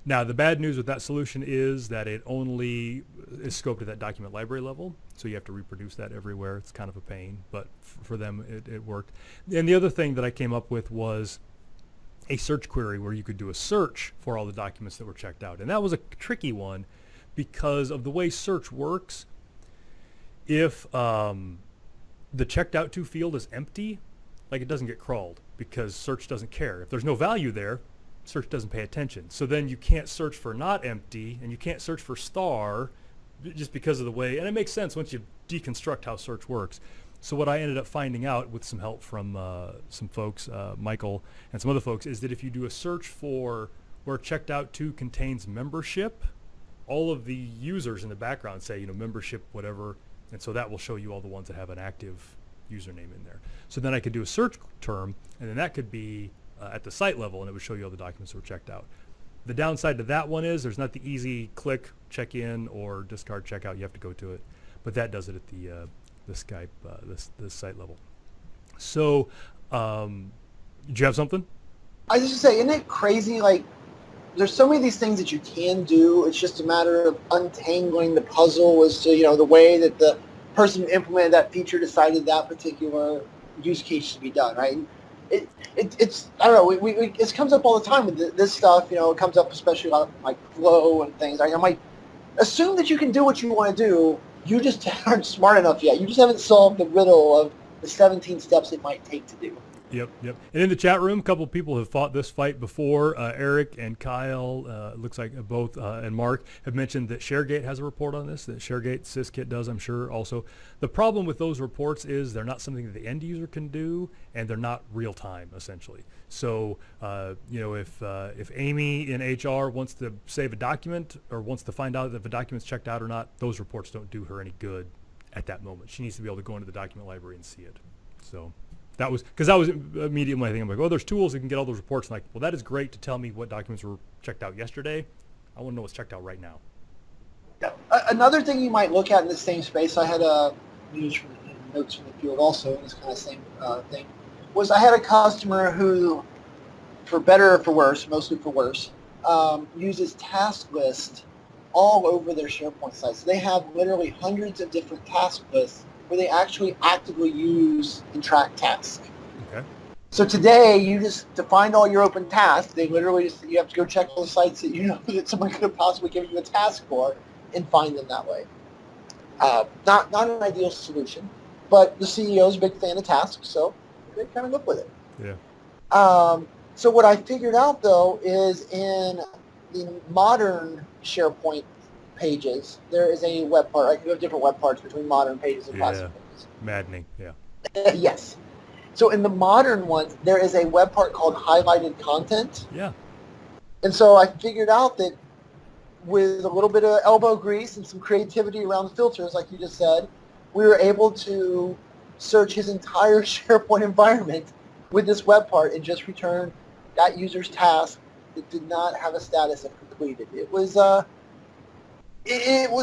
Now, the bad news with that solution is that it only is scoped at that document library level, so you have to reproduce that everywhere. It's kind of a pain, but for them, it worked. And the other thing that I came up with was a search query where you could do a search for all the documents that were checked out. And that was a tricky one because of the way search works. If the checked out to field is empty, it doesn't get crawled because search doesn't care. If there's no value there, search doesn't pay attention. So then you can't search for not empty, and you can't search for star just because of the way, and it makes sense once you deconstruct how search works. So what I ended up finding out with some help from some folks, Michael and some other folks, is that if you do a search for where checked out to contains membership, all of the users in the background say, membership, whatever, and so that will show you all the ones that have an active username in there. So then I could do a search term, and then that could be at the site level, and it would show you all the documents that were checked out. The downside to that one is there's not the easy click, check in, or discard, check out. You have to go to it. But that does it at the Skype, the site level. So, did you have something? I was just say, isn't it crazy? There's so many of these things that you can do. It's just a matter of untangling the puzzle as to, the way that the person who implemented that feature decided that particular use case should be done, right? It's I don't know. It comes up all the time with this stuff. It comes up especially a lot of flow and things. I'm like, assume that you can do what you want to do. You just aren't smart enough yet. You just haven't solved the riddle of the 17 steps it might take to do. Yep. And in the chat room, a couple of people have fought this fight before. Eric and Kyle, looks like both, and Mark have mentioned that ShareGate has a report on this, that ShareGate SysKit does, I'm sure, also. The problem with those reports is they're not something that the end user can do, and they're not real time, essentially. So, if Amy in HR wants to save a document or wants to find out if a document's checked out or not, those reports don't do her any good at that moment. She needs to be able to go into the document library and see it. So. That was immediately my thing. I'm like, oh, there's tools that can get all those reports. And like, well, that is great to tell me what documents were checked out yesterday. I want to know what's checked out right now. Yeah. Another thing you might look at in the same space, I had notes from the field also in this kind of same thing, was I had a customer who, for better or for worse, mostly for worse, uses task list all over their SharePoint site. So they have literally hundreds of different task lists where they actually actively use and track tasks. Okay. So today, to find all your open tasks, you have to go check all the sites that you know that someone could have possibly given you a task for and find them that way. Not an ideal solution, but the CEO is a big fan of tasks, so they kind of look with it. Yeah. So what I figured out, though, is in the modern SharePoint pages, there is a web part. I can have different web parts between modern pages and classic pages. Maddening, yeah. Yes. So in the modern ones, there is a web part called highlighted content. Yeah. And so I figured out that with a little bit of elbow grease and some creativity around the filters, like you just said, we were able to search his entire SharePoint environment with this web part and just return that user's task that did not have a status of completed. It was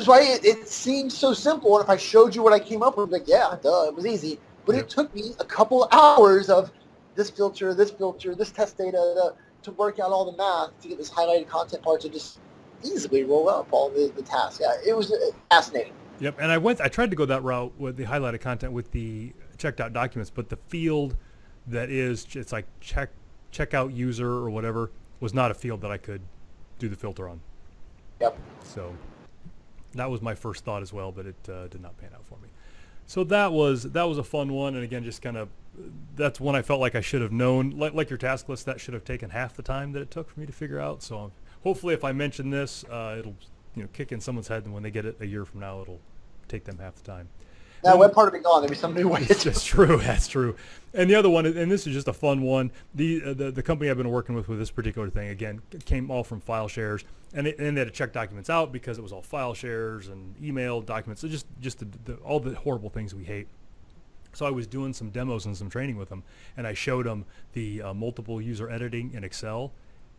right. It seemed so simple, and if I showed you what I came up with, like, yeah, duh, it was easy. But It took me a couple hours of this filter, this test data to work out all the math to get this highlighted content part to just easily roll up all the tasks. Yeah, it was fascinating. Yep, and I tried to go that route with the highlighted content with the checked out documents, but the field that is, it's like checkout user or whatever, was not a field that I could do the filter on. Yep. So that was my first thought as well, but it did not pan out for me. So that was a fun one, and again, just kind of, that's one I felt like I should have known. Like your task list, that should have taken half the time that it took for me to figure out. So hopefully, if I mention this, it'll kick in someone's head, and when they get it a year from now, it'll take them half the time. That web part will be gone. There'll be some new way. That's true. And the other one, and this is just a fun one, the company I've been working with this particular thing, again, came all from file shares, and they had to check documents out because it was all file shares and email documents, so just all the horrible things we hate. So I was doing some demos and some training with them, and I showed them the multiple user editing in Excel,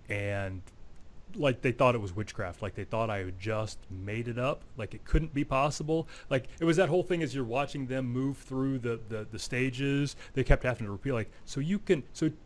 and like they thought it was witchcraft, like they thought I had just made it up, like it couldn't be possible. Like it was that whole thing as you're watching them move through the stages, they kept having to repeat, like, so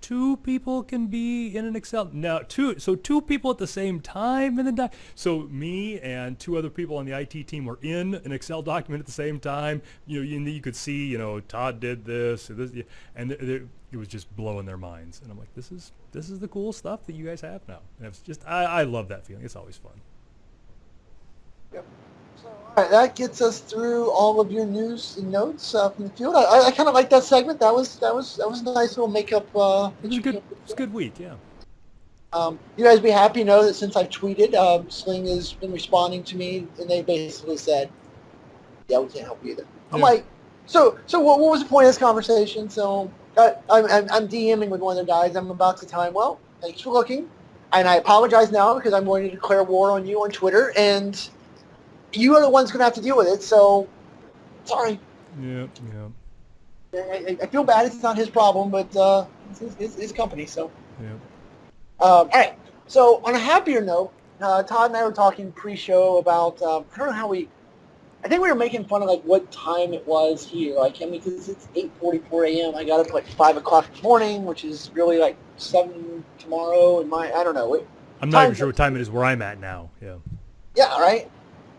two people can be in an Excel, now two people at the same time in the so me and two other people on the IT team were in an Excel document at the same time. You could see, Todd did this, and it was just blowing their minds, and I'm like, this is the cool stuff that you guys have now, and it's just I love that feeling. It's always fun. Yep. So all right, that gets us through all of your news and notes from the field. I kind of like that segment. That was a nice little makeup. It was a good week, yeah. You guys be happy to know that since I've tweeted, Sling has been responding to me, and they basically said, yeah, we can't help you either. I'm like, so what was the point of this conversation? So I'm DMing with one of the guys. I'm about to tell him, well, thanks for looking, and I apologize now because I'm going to declare war on you on Twitter, and you are the ones going to have to deal with it. So, sorry. Yeah. I feel bad. It's not his problem, but it's his company. So. Yeah. All right. So on a happier note, Todd and I were talking pre-show about I don't know how I think we were making fun of like what time it was here. Like, I mean, because it's 8:44 a.m. I got up at like 5 o'clock in the morning, which is really like 7 tomorrow. And I don't know. I'm not even sure what time it is where I'm at now. Yeah. Yeah. Right.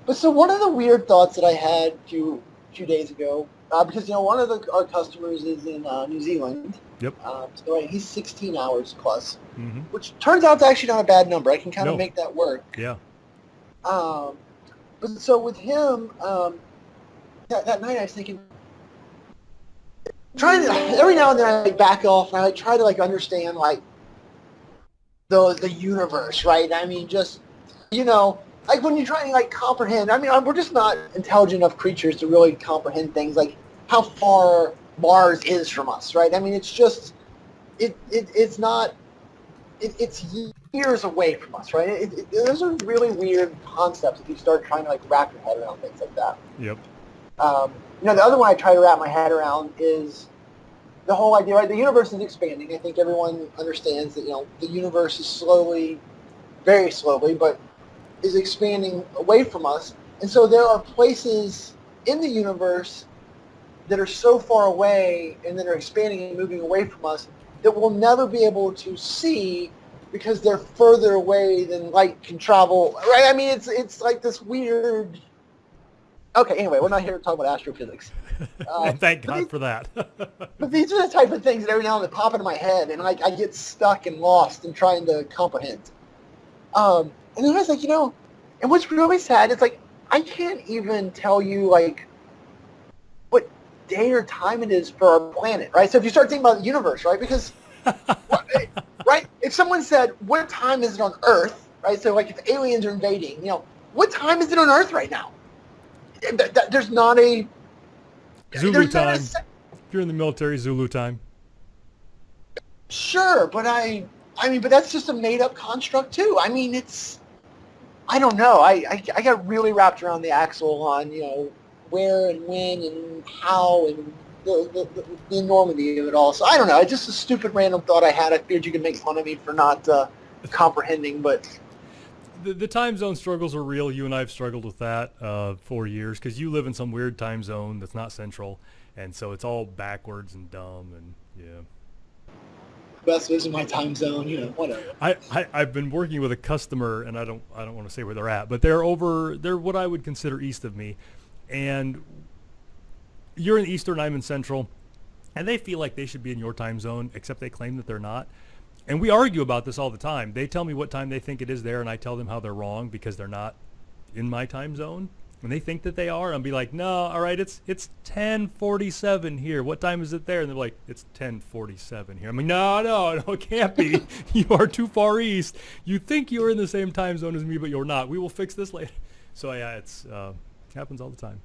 But so one of the weird thoughts that I had a few days ago, because one of our customers is in New Zealand. Yep. So he's 16 hours plus, mm-hmm. which turns out to actually not a bad number. I can kind of make that work. Yeah. But so with him, that night I was thinking, trying to, every now and then I like back off and I like try to like understand like the universe, right? I mean, just, you know, like when you're trying to like comprehend, I mean, we're just not intelligent enough creatures to really comprehend things like how far Mars is from us, right? I mean, it's just, it's not, it's years away from us, right? Those are really weird concepts if you start trying to like wrap your head around things like that. Yep. You know, the other one I try to wrap my head around is the whole idea, right? The universe is expanding. I think everyone understands that, you know, the universe is slowly, very slowly, but is expanding away from us. And so there are places in the universe that are so far away and that are expanding and moving away from us that we'll never be able to see because they're further away than light can travel, right? I mean, it's like this weird... Okay, anyway, we're not here to talk about astrophysics. And thank God for that. But these are the type of things that every now and then pop into my head, and like I get stuck and lost in trying to comprehend. And then I was like, you know, and what's really sad is like I can't even tell you like what day or time it is for our planet, right? So if you start thinking about the universe, right? Because right, if someone said, what time is it on Earth, right? So like if aliens are invading, you know, what time is it on Earth right now? There's not a Zulu time. If you're in the military, Zulu time. Sure, but I mean, but that's just a made-up construct too. I mean, I don't know. I got really wrapped around the axle on, you know, where and when and how and the enormity of it all. So I don't know. It's just a stupid random thought I had. I figured you could make fun of me for not comprehending, but... The time zone struggles are real. You and I have struggled with that for years because you live in some weird time zone that's not central, and so it's all backwards and dumb and yeah. Best is in my time zone, you know, whatever. I've been working with a customer, and I don't want to say where they're at, but they're what I would consider east of me, and you're in Eastern, I'm in Central, and they feel like they should be in your time zone, except they claim that they're not. And we argue about this all the time. They tell me what time they think it is there, and I tell them how they're wrong because they're not in my time zone. And they think that they are. I'll be like, no, all right, it's 10:47 here. What time is it there? And they're like, it's 10:47 here. I'm like, no, it can't be. You are too far east. You think you're in the same time zone as me, but you're not. We will fix this later. So yeah, it happens all the time.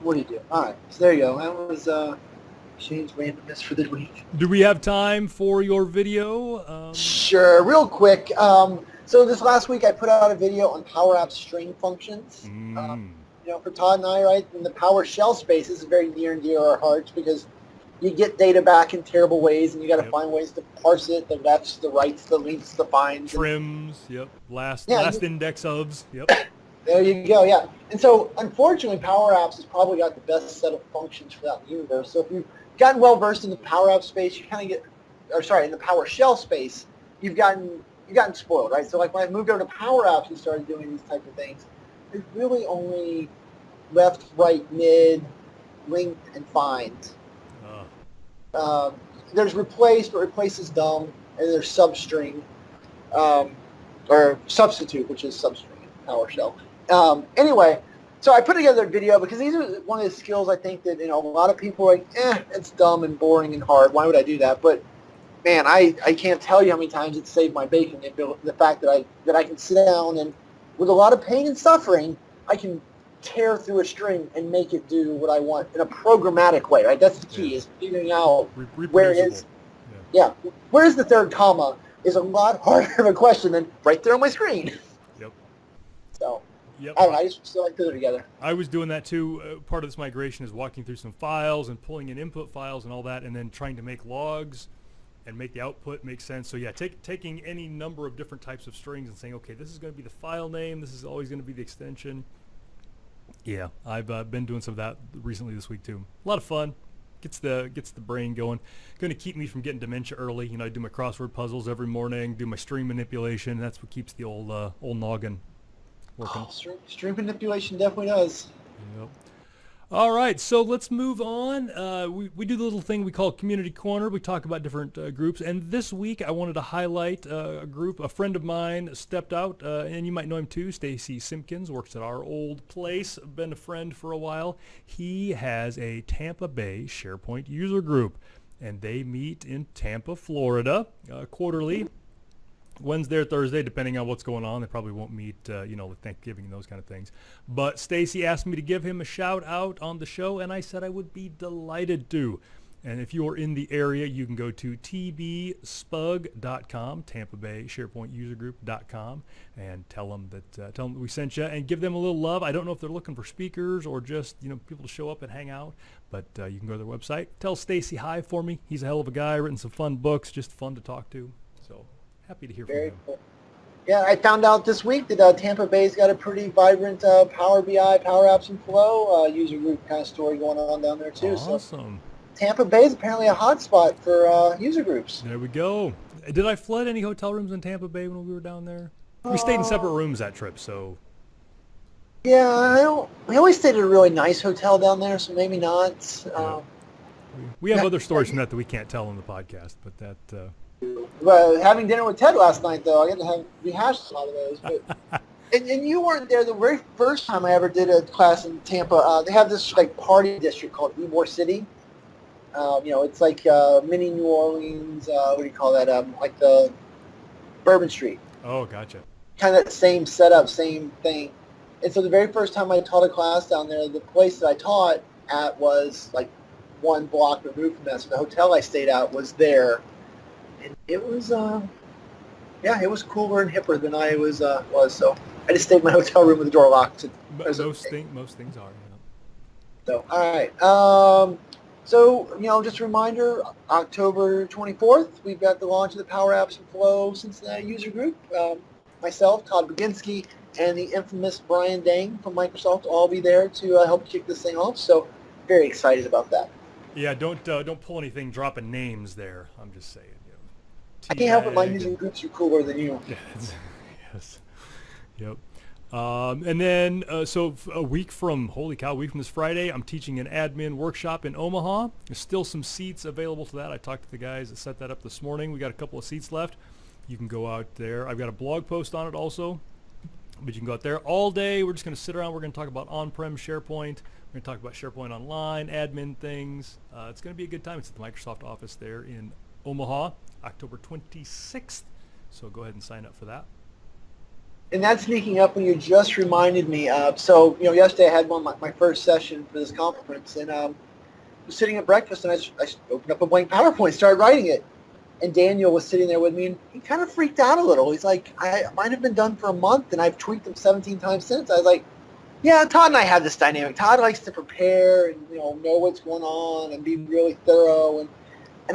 What do you do? All right, so there you go. That was Shane's randomness for the week. Do we have time for your video? Sure, real quick. So this last week I put out a video on Power Apps string functions. You know, for Todd and I, right, in the PowerShell space, this is very near and dear to our hearts because you get data back in terrible ways, and you got to find ways to parse it, the lefts, the rights, the links, the finds. Trims, last index ofs, There you go, yeah. And so, unfortunately, Power Apps has probably got the best set of functions for that universe. So if you've gotten well-versed in the Power Apps space, you kind of get, in the PowerShell space, you've gotten spoiled, right? So like when I moved over to Power Apps and started doing these type of things, there's really only left, right, mid, linked, and find. There's replace, but replace is dumb, and there's substring, or substitute, which is substring in PowerShell. Anyway, so I put together a video because these are one of the skills I think that, you know, a lot of people are like, it's dumb and boring and hard. Why would I do that? But man, I can't tell you how many times it's saved my bacon. The fact that I can sit down and with a lot of pain and suffering, I can tear through a string and make it do what I want in a programmatic way, right? That's the key, is figuring out where it is. Yeah, where is the third comma is a lot harder of a question than right there on my screen. Yep. So, I don't know, I just still like put it together. I was doing that too. Part of this migration is walking through some files and pulling in input files and all that, and then trying to make logs and make the output make sense. So yeah, taking any number of different types of strings and saying, okay, this is going to be the file name, this is always going to be the extension. Yeah, I've been doing some of that recently this week too. A lot of fun. Gets the brain going. Going to keep me from getting dementia early. You know, I do my crossword puzzles every morning, do my string manipulation. That's what keeps the old noggin working. String manipulation definitely does. Yep. All right, so let's move on. We do the little thing we call Community Corner. We talk about different groups, and this week I wanted to highlight a group. A friend of mine stepped out, and you might know him too. Stacy Simpkins works at our old place, been a friend for a while. He has a Tampa Bay SharePoint user group, and they meet in Tampa, Florida, quarterly. Wednesday or Thursday, depending on what's going on. They probably won't meet, with Thanksgiving and those kind of things. But Stacy asked me to give him a shout out on the show, and I said I would be delighted to. And if you're in the area, you can go to tbspug.com, Tampa Bay SharePoint User Group.com, and tell them that we sent you, and give them a little love. I don't know if they're looking for speakers or just people to show up and hang out, but you can go to their website. Tell Stacy hi for me. He's a hell of a guy. Written some fun books, just fun to talk to. So. Happy to hear from him. Cool. Yeah, I found out this week that Tampa Bay's got a pretty vibrant Power BI, Power Apps and Flow user group kind of story going on down there too. Awesome. So Tampa Bay is apparently a hotspot for user groups. There we go. Did I flood any hotel rooms in Tampa Bay when we were down there? We stayed in separate rooms that trip, so. Yeah, we always stayed at a really nice hotel down there, so maybe not. We have other stories from that we can't tell on the podcast, but that. Well, having dinner with Ted last night, though, I got to rehash a lot of those. But, and you weren't there the very first time I ever did a class in Tampa. They have this party district called Ybor City. It's like mini New Orleans. What do you call that? Like the Bourbon Street. Oh, gotcha. Kind of the same setup, same thing. And so the very first time I taught a class down there, the place that I taught at was like one block removed from that. So the hotel I stayed at was there. And it was, it was cooler and hipper than I was. So I just stayed in my hotel room with the door locked. Most things are. So, all right. Just a reminder, October 24th, we've got the launch of the Power Apps and Flow Cincinnati user group. Myself, Todd Baginski, and the infamous Brian Dang from Microsoft will all be there to help kick this thing off. So very excited about that. Yeah, don't pull anything dropping names there. I'm just saying. I can't help it. My user groups are cooler than you. Yes. Yep. And then, a week from this Friday, I'm teaching an admin workshop in Omaha. There's still some seats available for that. I talked to the guys that set that up this morning. We got a couple of seats left. You can go out there. I've got a blog post on it also, but you can go out there all day. We're just going to sit around. We're going to talk about on-prem SharePoint. We're going to talk about SharePoint Online, admin things. It's going to be a good time. It's at the Microsoft office there in Omaha, October 26th. So go ahead and sign up for that. And that's sneaking up when you just reminded me. Yesterday I had my first session for this conference, and I was sitting at breakfast, and I opened up a blank PowerPoint, started writing it. And Daniel was sitting there with me, and he kind of freaked out a little. He's like, I might have been done for a month, and I've tweaked them 17 times since. I was like, yeah, Todd and I have this dynamic. Todd likes to prepare and know what's going on and be really thorough, and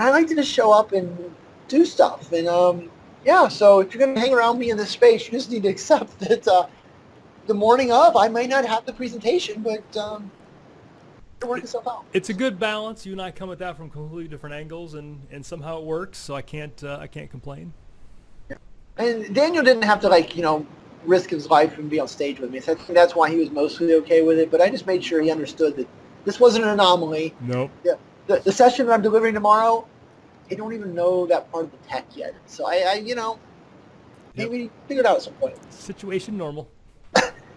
I like to just show up and do stuff. And so if you're going to hang around me in this space, you just need to accept that the morning of, I may not have the presentation, but it'll work itself out. It's a good balance. You and I come at that from completely different angles, and somehow it works. So I can't complain. Yeah. And Daniel didn't have to risk his life and be on stage with me. So I think that's why he was mostly okay with it. But I just made sure he understood that this wasn't an anomaly. Nope. Yeah. The session that I'm delivering tomorrow, I don't even know that part of the tech yet. So maybe figure it out at some point. Situation normal.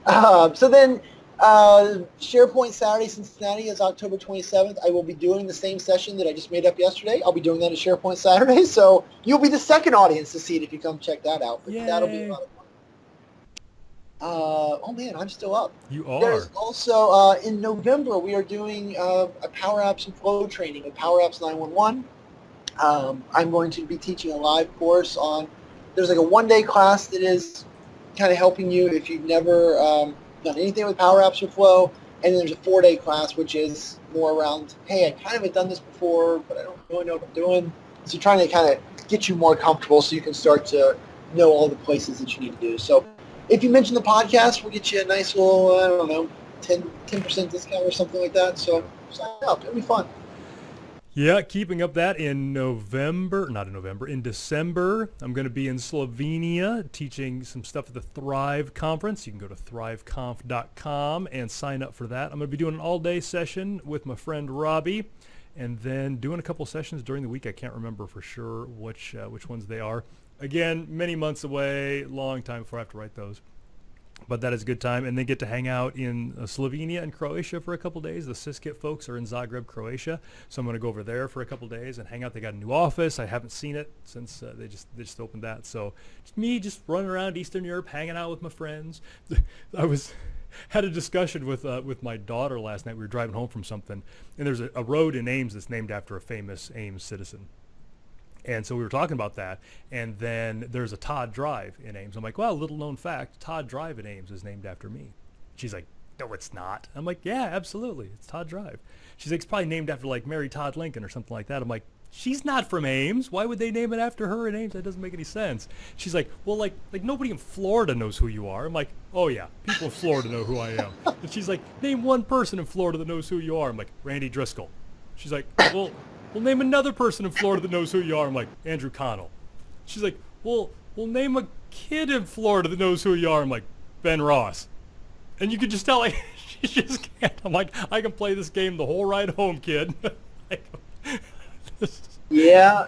So then SharePoint Saturday Cincinnati is October 27th. I will be doing the same session that I just made up yesterday. I'll be doing that at SharePoint Saturday. So you'll be the second audience to see it if you come check that out. But that'll be a lot of fun. Oh man, I'm still up. You are. There's also in November we are doing a Power Apps and Flow training with Power Apps 911. I'm going to be teaching a live course on. There's like a one-day class that is kind of helping you if you've never done anything with Power Apps or Flow, and then there's a 4-day class which is more around, hey, I kind of have done this before, but I don't really know what I'm doing. So trying to kind of get you more comfortable so you can start to know all the places that you need to do. So if you mention the podcast, we'll get you a nice little, 10% discount or something like that. So sign up. It'll be fun. Yeah, keeping up that in December, I'm going to be in Slovenia teaching some stuff at the Thrive Conference. You can go to thriveconf.com and sign up for that. I'm going to be doing an all-day session with my friend Robbie, and then doing a couple sessions during the week. I can't remember for sure which ones they are. Again, many months away, long time before I have to write those. But that is a good time. And they get to hang out in Slovenia and Croatia for a couple days. The Siskit folks are in Zagreb, Croatia. So I'm going to go over there for a couple days and hang out. They got a new office. I haven't seen it since they just opened that. So just running around Eastern Europe, hanging out with my friends. Had a discussion with my daughter last night. We were driving home from something. And there's a road in Ames that's named after a famous Ames citizen. And so we were talking about that, and then there's a Todd Drive in Ames. I'm like, well, little known fact, Todd Drive in Ames is named after me. She's like, no, it's not. I'm like, yeah, absolutely. It's Todd Drive. She's like, it's probably named after like Mary Todd Lincoln or something like that. I'm like, she's not from Ames. Why would they name it after her in Ames? That doesn't make any sense. She's like, well, like nobody in Florida knows who you are. I'm like, oh yeah, people in Florida know who I am. And she's like, name one person in Florida that knows who you are. I'm like, Randy Driscoll. She's like, well, name another person in Florida that knows who you are. I'm like, Andrew Connell. She's like, well, name a kid in Florida that knows who you are. I'm like, Ben Ross. And you could just tell, like, she just can't. I'm like, I can play this game the whole ride home, kid. Yeah.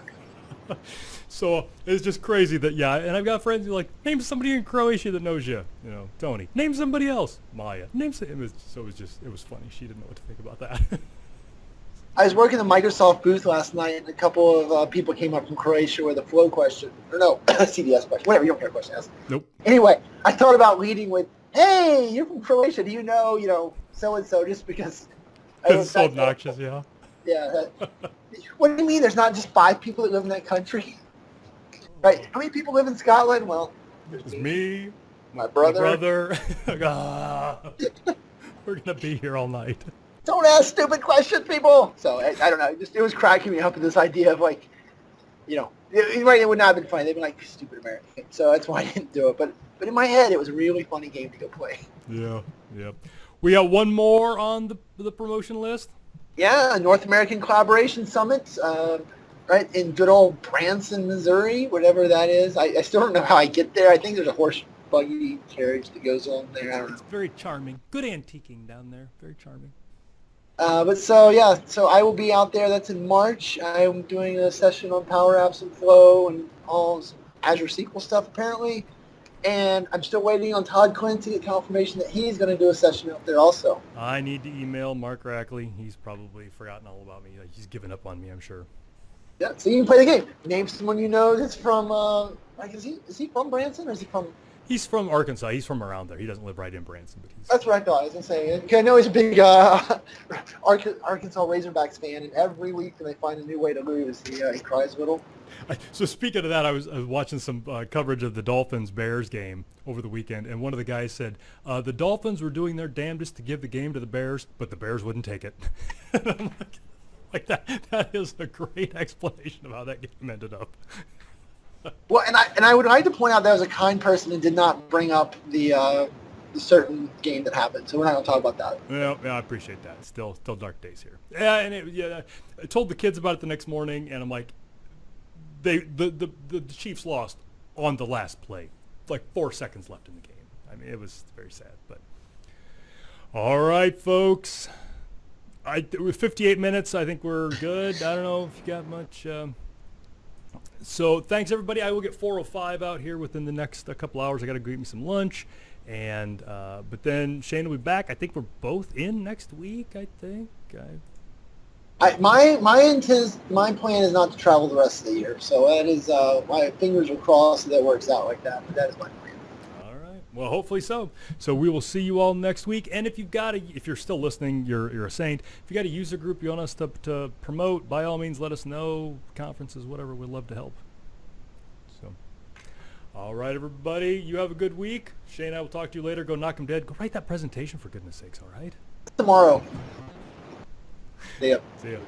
So it's just crazy that, yeah. And I've got friends who are like, name somebody in Croatia that knows you. You know, Tony. Name somebody else. Maya. It was funny. She didn't know what to think about that. I was working the Microsoft booth last night, and a couple of people came up from Croatia with a flow question. Or no, CDS question. Whatever, you don't care what question ask. Nope. Anyway, I thought about leading with, hey, you're from Croatia. Do you know, so-and-so, just because... It's so obnoxious, yeah. Yeah. What do you mean there's not just 5 people that live in that country? Right. How many people live in Scotland? Well, there's me, my brother. We're going to be here all night. Don't ask stupid questions, people. So I don't know. It was cracking me up with this idea of like, it would not have been funny. They'd been like, stupid American. So that's why I didn't do it. But in my head, it was a really funny game to go play. Yeah. We got one more on the promotion list. Yeah, North American Collaboration Summit, right in good old Branson, Missouri, whatever that is. I still don't know how I get there. I think there's a horse buggy carriage that goes on there. I don't know. It's very charming. Good antiquing down there. Very charming. So I will be out there. That's in March. I'm doing a session on Power Apps and Flow and all Azure SQL stuff apparently. And I'm still waiting on Todd Quinn to get confirmation that he's going to do a session out there also. I need to email Mark Rackley. He's probably forgotten all about me. He's given up on me, I'm sure. Yeah, so you can play the game. Name someone you know that's from, is he from Branson or is he from... He's from Arkansas. He's from around there. He doesn't live right in Branson, but he's... That's what I thought. I was going to say. I know he's a big Arkansas Razorbacks fan, and every week when they find a new way to lose, he cries a little. So speaking of that, I was watching some coverage of the Dolphins-Bears game over the weekend, and one of the guys said, the Dolphins were doing their damnedest to give the game to the Bears, but the Bears wouldn't take it. And I'm like that is a great explanation of how that game ended up. Well, and I would like to point out that was a kind person and did not bring up the certain game that happened, so we're not going to talk about that. Yeah, I appreciate that. Still dark days here. Yeah, and I told the kids about it the next morning, and I'm like, the Chiefs lost on the last play, like 4 seconds left in the game. I mean, it was very sad. But all right, folks. With 58 minutes, I think we're good. I don't know if you got much. So thanks, everybody. I will get 4:05 out here within the next couple hours. I got to go eat me some lunch. And but then Shane will be back. I think we're both in next week, I think. My plan is not to travel the rest of the year. So that is, my fingers are crossed that works out like that. But that is my plan. All right. Well, hopefully so. So we will see you all next week. And if you're still listening, you're a saint. If you got a user group you want us to promote, by all means, let us know. Conferences, whatever. We'd love to help. So, all right, everybody. You have a good week. Shane and I will talk to you later. Go knock him dead. Go write that presentation for goodness sakes. All right. Tomorrow. See ya. See ya.